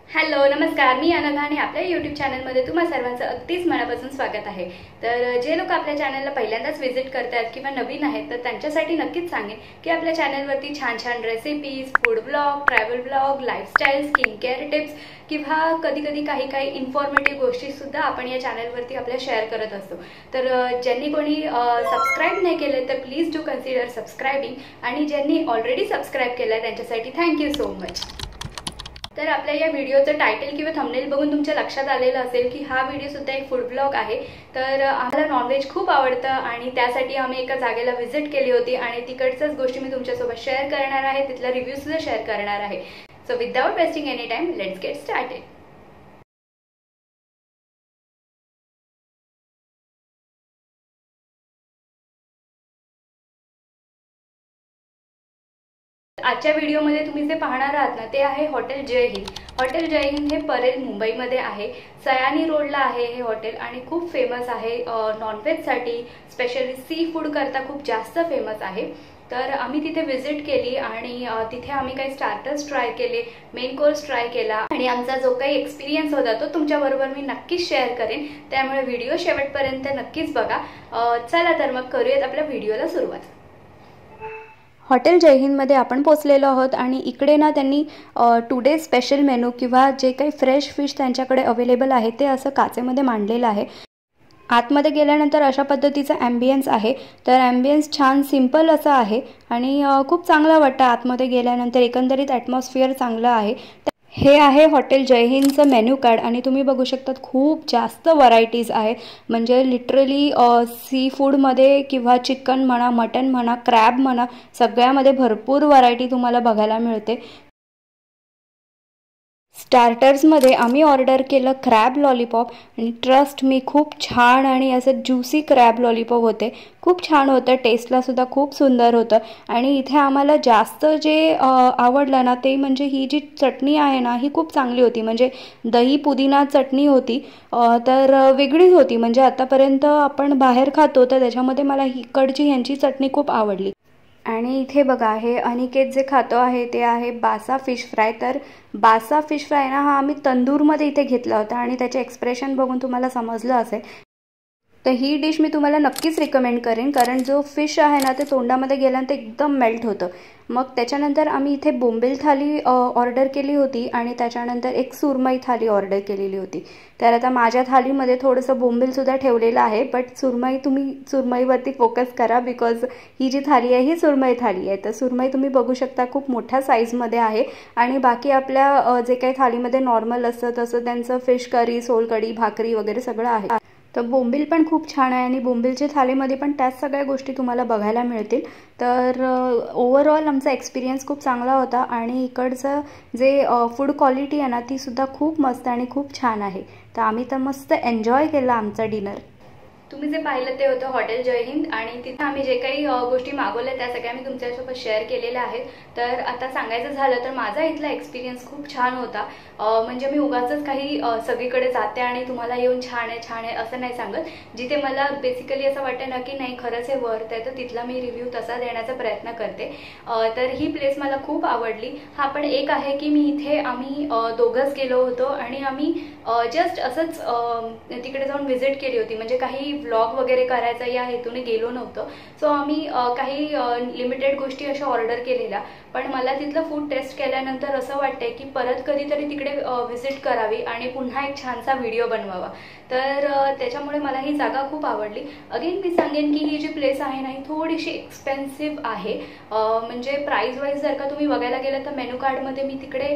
Hello नमस्कार, मी अनघा आणि आपल्या यूट्यूब चॅनलमध्ये तुम्हा सर्वांचं अगदीच मनापासून स्वागत आहे। तर जे लोक आपल्या चॅनलला पहिल्यांदाच विजिट करतात किंवा नवीन आहेत तर त्यांच्यासाठी नक्कीच सांगेन की आपल्या चॅनलवरती छान छान recipes, food blog, travel blog, lifestyle, skin care tips किंवा कधी कधी काही इन्फॉर्मेटिव्ह गोष्टी सुद्धा आपण या चॅनलवरती आपल्या शेअर करत असतो। तर ज्यांनी कोणी सबस्क्राइब नाही केले तर प्लीज डू कन्सिडर सबस्क्राइबिंग, आणि ज्यांनी ऑलरेडी सबस्क्राइब केलं त्यांच्यासाठी थँक्यू सो मच। तर आपल्या या व्हिडिओचं टायटल किंवा थंबनेल बघून तुमच्या लक्षात आलेलं असेल की हा व्हिडिओ सुद्धा एक फूड ब्लॉग आहे। तर आम्हाला नॉनव्हेज खूप आवडतं आणि त्यासाठी आम्ही एका जागेला व्हिजिट केली होती आणि तिकडच्याच गोष्टी मी तुमच्यासोबत शेअर करणार आहे, तिथला रिव्ह्यू सुद्धा शेअर करणार आहे। So without wasting any time, let's get started. आजच्या व्हिडिओमध्ये तुम्ही जे पाहणार आहात ना ते आहे हॉटेल जय हिंद। हॉटेल जय हिंद हे परेल मुंबईमध्ये आहे, सयानी रोडला आहे हे हॉटेल आणि खूप फेमस आहे नॉनव्हेजसाठी, स्पेशली सी फूड करता खूप जास्त फेमस आहे। तर आम्ही तिथे विजिट केली आणि तिथे आम्ही काही स्टार्टर्स ट्राय केले, मेन कोर्स ट्राय केला आणि आमचा जो काही एक्सपिरियन्स होता तो तुमच्याबरोबर मी नक्कीच शेअर करेन, त्यामुळे व्हिडिओ शेवटपर्यंत नक्कीच बघा। चला तर मग करूयात आपल्या व्हिडिओला सुरुवात। हॉटेल जय हिंदमध्ये आपण पोचलेलो आहोत आणि इकडे ना त्यांनी टुडे स्पेशल मेनू किंवा जे काही फ्रेश फिश त्यांच्याकडे अवेलेबल आहे ते असं काचेमध्ये मांडलेलं आहे। आतमध्ये गेल्यानंतर अशा पद्धतीचा ॲम्बियन्स आहे, तर ॲम्बियन्स छान सिंपल असं आहे आणि खूप चांगलं वाटतं आतमध्ये गेल्यानंतर। एकंदरीत ॲटमॉस्फिअर चांगलं आहे। हे आहे हॉटेल जय हिंदचं मेन्यू कार्ड आणि तुम्ही बघू शकतात खूप जास्त व्हरायटीज आहे, म्हणजे लिटरली सी फूडमध्ये किंवा चिकन म्हणा, मटन म्हणा, क्रॅब म्हणा, सगळ्यामध्ये भरपूर व्हरायटी तुम्हाला बघायला मिळते। स्टार्टर्समध्ये आम्ही ऑर्डर केलं क्रॅब लॉलीपॉप आणि ट्रस्ट मी खूप छान आणि असं ज्युसी क्रॅब लॉलीपॉप होते, खूप छान होतं, टेस्टला सुद्धा खूप सुंदर होतं। आणि इथे आम्हाला जास्त जे आवडलं ना ते म्हणजे ही जी चटणी आहे ना ही खूप चांगली होती, म्हणजे दही पुदिना चटणी होती, तर वेगळीच होती, म्हणजे आतापर्यंत आपण बाहेर खातो तर त्याच्यामध्ये मला इकडची ह्यांची चटणी खूप आवडली। आणि इथे बघा हे अनिकेत जे खातो आहे ते आहे बासा फिश फ्राय। तर बासा फिश फ्राय ना हा आम्ही तंदूरमध्ये इथे घेतला होता आणि त्याचे एक्सप्रेशन बघून तुम्हाला समजलं असेल। तर ही डिश मी तुम्हाला नक्कीच रिकमेंड करेन, कारण जो फिश आहे ना ते तोंडामध्ये गेल्यानंतर एकदम मेल्ट होतं। मग त्याच्यानंतर आम्ही इथे बोंबील थाली ऑर्डर केली होती आणि त्याच्यानंतर एक सुरमई थाली ऑर्डर केलेली होती। तर आता माझ्या थालीमध्ये थोडंसं बोंबीलसुद्धा ठेवलेलं आहे, बट तुम्ही सुरमईवरती फोकस करा, बिकॉज ही जी थाली आहे ही सुरमई थाली आहे। तर सुरमई तुम्ही बघू शकता खूप मोठ्या साईजमध्ये आहे आणि बाकी आपल्या जे काही थालीमध्ये नॉर्मल असतं तसं त्यांचं फिश करी, सोलकढी, भाकरी वगैरे सगळं आहे। तर बोंबील पण खूप छान आहे आणि बोंबीलच्या थालीमध्ये पण त्याच सगळ्या गोष्टी तुम्हाला बघायला मिळतील। तर ओव्हरऑल आमचा एक्सपिरियन्स खूप चांगला होता आणि इकडचं जे फूड क्वालिटी आहे ना ती सुद्धा खूप मस्त आणि खूप छान आहे। तर आम्ही तर मस्त एन्जॉय केला आमचा डिनर। तुम्ही जे पाहिलं ते होतं हॉटेल जय हिंद आणि तिथे आम्ही जे काही गोष्टी मागवल्या त्या सगळ्या मी तुमच्यासोबत शेअर केलेल्या आहेत। तर आता सांगायचं झालं तर माझा इथला एक्सपिरियन्स खूप छान होता, म्हणजे मी उगाचच काही सगळीकडे जाते आणि तुम्हाला येऊन छान आहे असं नाही सांगत। जिथे मला बेसिकली असं वाटतं ना की नाही खरंच हे वर्थ आहे तर तिथला मी रिव्ह्यू तसा देण्याचा प्रयत्न करते। तर ही प्लेस मला खूप आवडली। हा पण एक आहे की मी इथे आम्ही दोघंच गेलो होतो आणि आम्ही जस्ट असंच तिकडे जाऊन व्हिजिट केली होती, म्हणजे काही व्लॉग वगैरे करायचा या हेतूने गेलो नव्हतं। सो आम्ही काही लिमिटेड गोष्टी अशा ऑर्डर केलेल्या, पण मला तिथलं फूड टेस्ट केल्यानंतर असं वाटतंय की परत कधीतरी तिकडे व्हिजिट करावी आणि पुन्हा एक छानसा व्हिडिओ बनवावा। तर त्याच्यामुळे मला ही जागा खूप आवडली। अगेन मी सांगेन की ही जी प्लेस आहे ना ही थोडीशी एक्सपेन्सिव्ह आहे, म्हणजे प्राइस वाईज जर का तुम्ही बघायला गेलं तर मेनू कार्डमध्ये मी तिकडे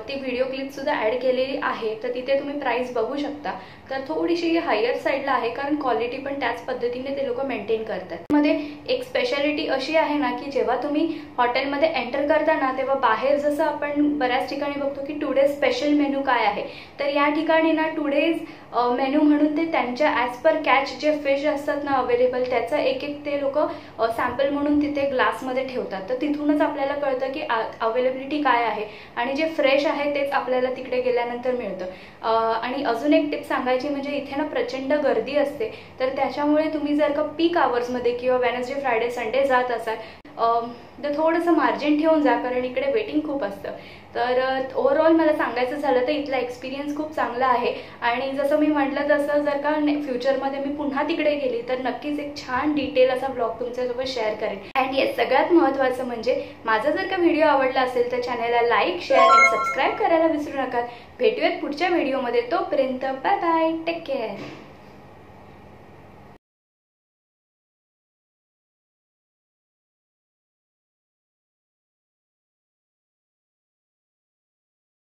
ती व्हिडिओ क्लिपसुद्धा ॲड केलेली आहे, तर तिथे तुम्ही प्राइस बघू शकता। तर थोडीशी हायर साईडला आहे, कारण क्वालिटी पण त्याच पद्धतीने ते लोक मेंटेन करतात। मध्ये एक स्पेशालिटी अशी आहे ना की जेव्हा तुम्ही हॉटेलमध्ये एंटर करता ना तेव्हा बाहेर जसं आपण बऱ्याच ठिकाणी बघतो की टुडे स्पेशल मेनू काय आहे, तर या ठिकाणी ना टुडेज मेनू म्हणून ते त्यांच्या ॲज पर कॅच जे फिश असतात ना अवेलेबल त्याचं एक ते लोक सॅम्पल म्हणून तिथे ग्लासमध्ये ठेवतात। तर तिथूनच आपल्याला कळतं की अवेलेबिलिटी काय आहे आणि जे फ्रेश आहे तेच आपल्याला तिकडे गेल्यानंतर मिळतं। आणि अजून एक टिप सांगायची म्हणजे इथे ना प्रचंड गर्दी असते, तर त्याच्यामुळे तुम्ही जर का पीक आवर्समध्ये किंवा वेडनेसडे, फ्रायडे, संडे जात असाल तर थोडंसं मार्जिन ठेवून जा, कारण इकडे वेटिंग खूप असतं. तर ओव्हरऑल मला सांगायचं झालं तर इथला एक्सपिरियन्स खूप चांगला आहे. आणि जसं मी म्हटलं तसं जर का फ्युचरमध्ये मी पुन्हा तिकडे गेली तर नक्कीच एक छान डिटेल असा ब्लॉग तुमच्यासोबत शेअर करेन. अँड येस, सगळ्यात महत्त्वाचं म्हणजे माझा जर का व्हिडिओ आवडला असेल तर चॅनलला लाईक, शेअर आणि सबस्क्राईब करायला विसरू नका. भेटूयात पुढच्या व्हिडिओमध्ये. तोपर्यंत बाय बाय, टेक केअर.